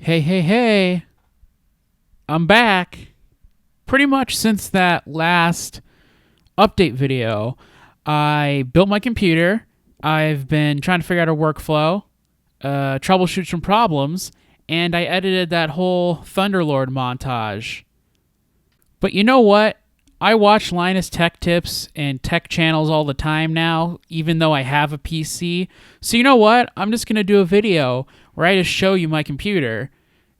Hey, hey, hey, I'm back. Pretty much since that last update video, I built my computer. I've been trying to figure out a workflow, troubleshoot some problems, and I edited that whole Thunderlord montage. But you know what? I watch Linus Tech Tips and tech channels all the time now, even though I have a PC. So you know what? I'm just going to do a video where I just show you my computer.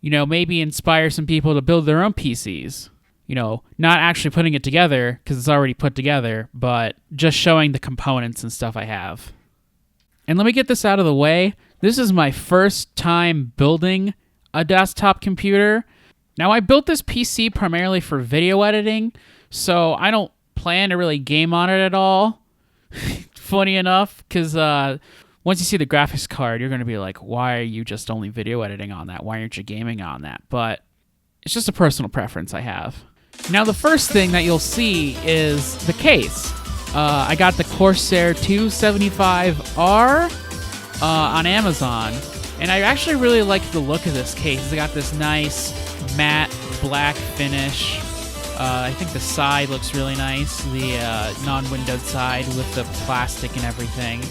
Maybe inspire some people to build their own PCs. Not actually putting it together because it's already put together, but just showing the components and stuff I have. And let me get this out of the way. This is my first time building a desktop computer. Now, I built this PC primarily for video editing, so I don't plan to really game on it at all. Funny enough, because once you see the graphics card, you're going to be like, why are you just only video editing on that? Why aren't you gaming on that? But it's just a personal preference I have. Now, the first thing that you'll see is the case. I got the Corsair 275R on Amazon, and I actually really like the look of this case. It's got this nice matte black finish. I think the side looks really nice, the non-windowed side with the plastic and everything.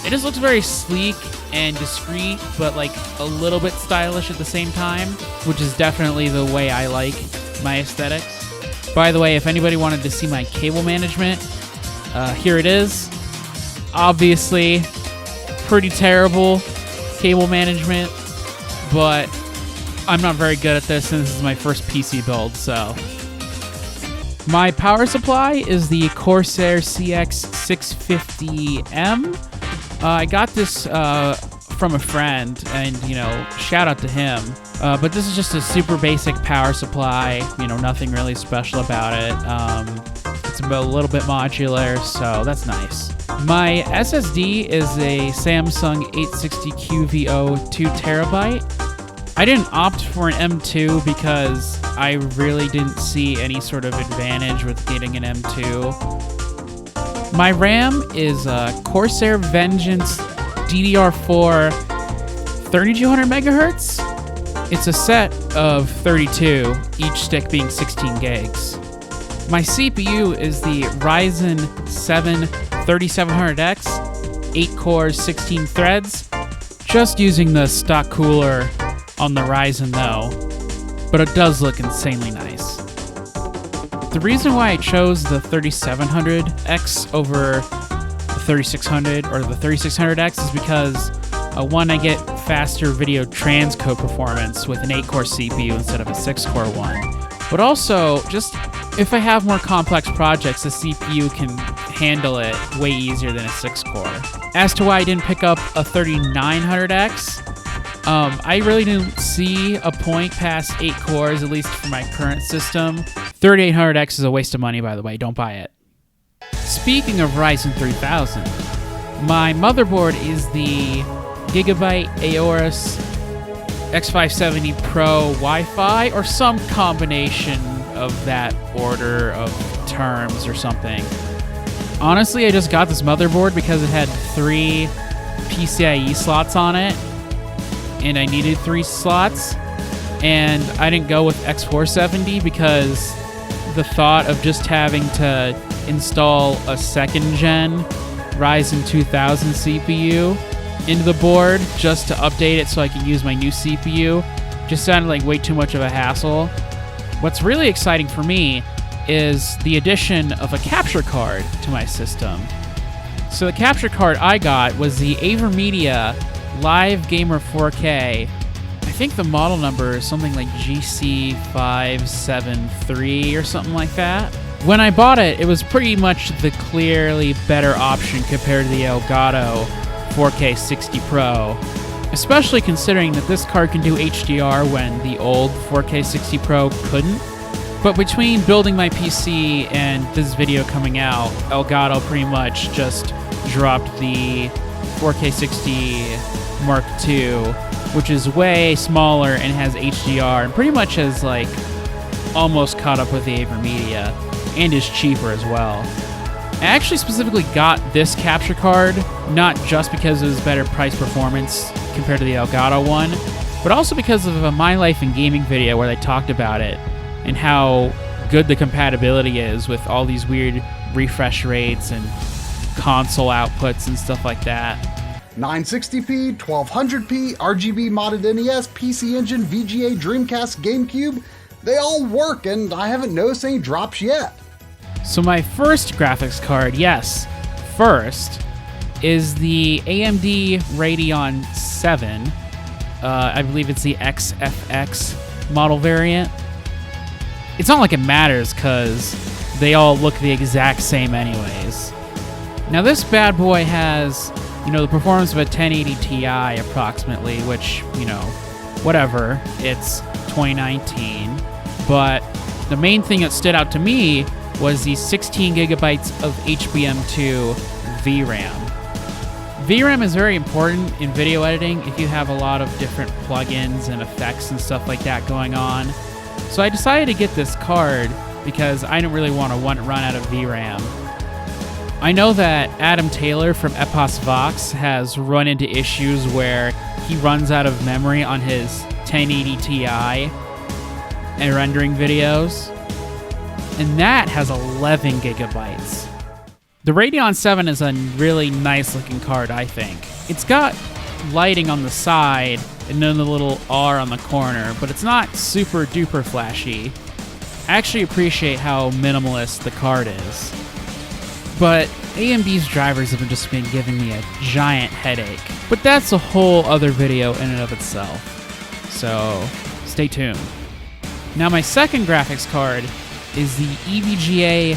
It just looks very sleek and discreet, but like a little bit stylish at the same time, which is definitely the way I like my aesthetics. By the way, if anybody wanted to see my cable management, here it is. Obviously, pretty terrible cable management, but I'm not very good at this, and this is my first PC build, so. My power supply is the Corsair CX650M. I got this from a friend, and, shout out to him. But this is just a super basic power supply, nothing really special about it. It's a little bit modular, so that's nice. My SSD is a Samsung 860QVO 2TB. I didn't opt for an M2 because I really didn't see any sort of advantage with getting an M2. My RAM is a Corsair Vengeance DDR4 3200 megahertz. It's a set of 32, each stick being 16 gigs. My CPU is the Ryzen 7 3700X, 8 cores, 16 threads, just using the stock cooler on the Ryzen though, but it does look insanely nice. The reason why I chose the 3700X over the 3600 or the 3600X is because one, I get faster video transcode performance with an 8-core CPU instead of a 6-core one. But also, just if I have more complex projects, the CPU can handle it way easier than a 6-core. As to why I didn't pick up a 3900X, I really didn't see a point past 8 cores, at least for my current system. 3800X is a waste of money, by the way. Don't buy it. Speaking of Ryzen 3000, my motherboard is the Gigabyte Aorus X570 Pro Wi-Fi, or some combination of that order of terms or something. Honestly, I just got this motherboard because it had 3 PCIe slots on it, and I needed 3 slots, and I didn't go with X470 because the thought of just having to install a 2nd gen Ryzen 2000 CPU into the board just to update it so I can use my new CPU just sounded like way too much of a hassle. What's really exciting for me is the addition of a capture card to my system. So the capture card I got was the AverMedia Live Gamer 4K. I think the model number is something like GC573 or something like that. When I bought it, it was pretty much the clearly better option compared to the Elgato 4K 60 Pro, especially considering that this card can do HDR when the old 4K 60 Pro couldn't. But between building my PC and this video coming out, Elgato pretty much just dropped the 4K 60 Mark II, which is way smaller and has HDR and pretty much has like almost caught up with the AverMedia and is cheaper as well. I actually specifically got this capture card not just because it was better price performance compared to the Elgato one, but also because of a My Life in Gaming video where they talked about it and how good the compatibility is with all these weird refresh rates and console outputs and stuff like that. 960p, 1200p, RGB modded NES, PC Engine, VGA, Dreamcast, GameCube, they all work, and I haven't noticed any drops yet. So my first graphics card, yes, first, is the AMD Radeon 7. I believe it's the XFX model variant. It's not like it matters because they all look the exact same anyways. Now this bad boy has, the performance of a 1080 Ti approximately, which, whatever, it's 2019. But the main thing that stood out to me was the 16 gigabytes of HBM2 VRAM. VRAM is very important in video editing if you have a lot of different plugins and effects and stuff like that going on. So I decided to get this card because I didn't really want to run out of VRAM. I know that Adam Taylor from Epos Vox has run into issues where he runs out of memory on his 1080 Ti and rendering videos, and that has 11 gigabytes. The Radeon 7 is a really nice looking card, I think. It's got lighting on the side and then the little R on the corner, but it's not super duper flashy. I actually appreciate how minimalist the card is. But AMD's drivers have just been giving me a giant headache. But that's a whole other video in and of itself. So stay tuned. Now my second graphics card is the EVGA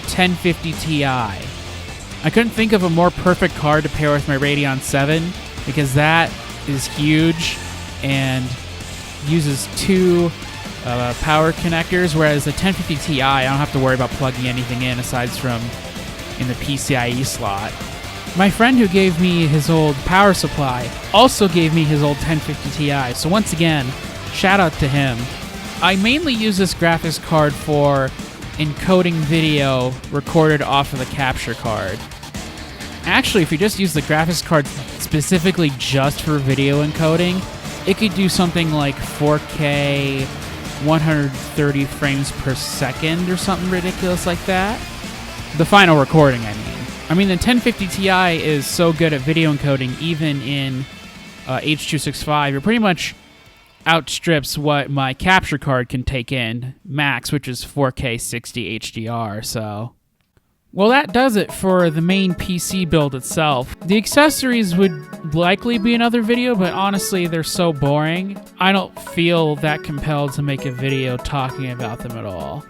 1050 Ti. I couldn't think of a more perfect card to pair with my Radeon 7 because that is huge and uses two power connectors, whereas the 1050 Ti, I don't have to worry about plugging anything in aside from in the PCIe slot. My friend who gave me his old power supply also gave me his old 1050 Ti, so once again, shout out to him. I mainly use this graphics card for encoding video recorded off of the capture card. Actually, if you just use the graphics card specifically just for video encoding, it could do something like 4K 130 frames per second or something ridiculous like that. The final recording, I mean the 1050 Ti is so good at video encoding, even in H.265, it pretty much outstrips what my capture card can take in max, which is 4K 60 HDR, so... Well, that does it for the main PC build itself. The accessories would likely be another video, but honestly, they're so boring, I don't feel that compelled to make a video talking about them at all.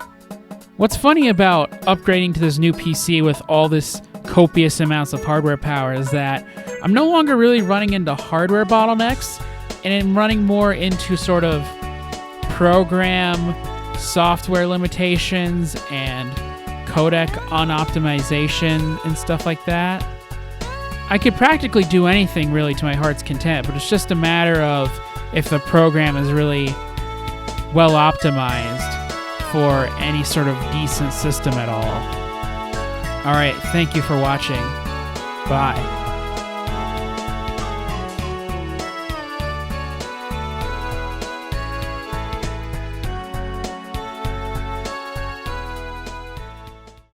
What's funny about upgrading to this new PC with all this copious amounts of hardware power is that I'm no longer really running into hardware bottlenecks, and I'm running more into sort of program software limitations and codec unoptimization and stuff like that. I could practically do anything really to my heart's content, but it's just a matter of if the program is really well optimized for any sort of decent system at all. Alright, thank you for watching. Bye.